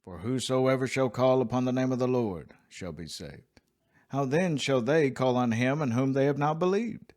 For whosoever shall call upon the name of the Lord shall be saved. How then shall they call on him in whom they have not believed?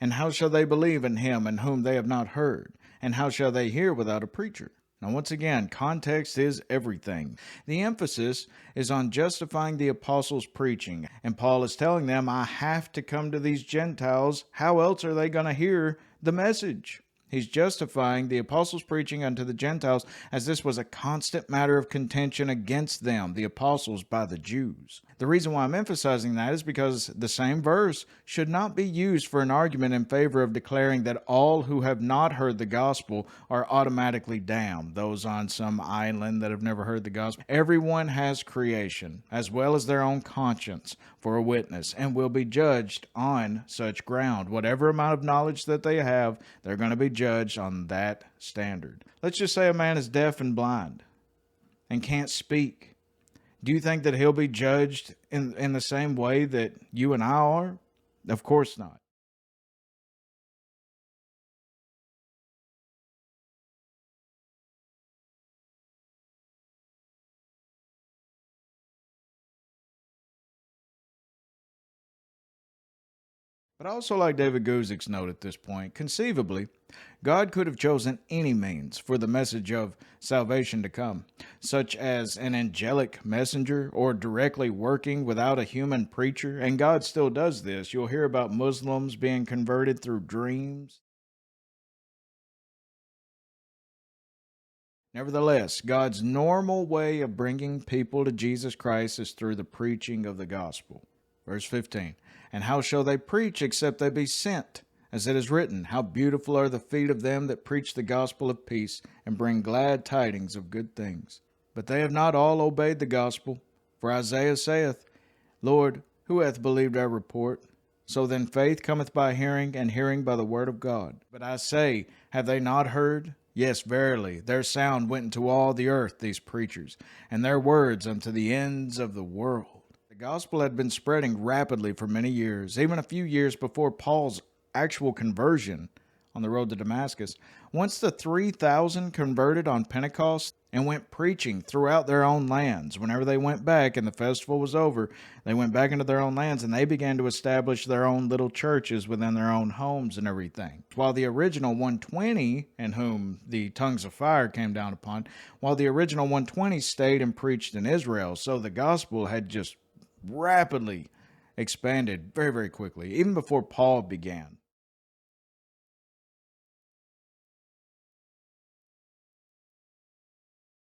And how shall they believe in him in whom they have not heard? And how shall they hear without a preacher? Now, once again, context is everything. The emphasis is on justifying the apostles' preaching. And Paul is telling them, I have to come to these Gentiles. How else are they going to hear the message? He's justifying the apostles' preaching unto the Gentiles, as this was a constant matter of contention against them, the apostles, by the Jews. The reason why I'm emphasizing that is because the same verse should not be used for an argument in favor of declaring that all who have not heard the gospel are automatically damned, those on some island that have never heard the gospel. Everyone has creation, as well as their own conscience, for a witness, and will be judged on such ground. Whatever amount of knowledge that they have, they're going to be judged on that standard. Let's just say a man is deaf and blind and can't speak. Do you think that he'll be judged in the same way that you and I are? Of course not. But I also like David Guzik's note at this point. Conceivably, God could have chosen any means for the message of salvation to come, such as an angelic messenger or directly working without a human preacher, and God still does this. You'll hear about Muslims being converted through dreams. Nevertheless, God's normal way of bringing people to Jesus Christ is through the preaching of the gospel. Verse 15, and how shall they preach except they be sent? As it is written, how beautiful are the feet of them that preach the gospel of peace and bring glad tidings of good things. But they have not all obeyed the gospel. For Isaiah saith, Lord, who hath believed our report? So then faith cometh by hearing, and hearing by the word of God. But I say, have they not heard? Yes, verily, their sound went into all the earth, these preachers, and their words unto the ends of the world. The gospel had been spreading rapidly for many years, even a few years before Paul's actual conversion on the road to Damascus. Once the 3,000 converted on Pentecost and went preaching throughout their own lands. Whenever they went back and the festival was over, they went back into their own lands and they began to establish their own little churches within their own homes and everything. While the original 120, in whom the tongues of fire came down upon, while the original 120 stayed and preached in Israel. So the gospel had just rapidly expanded very, very quickly, even before Paul began.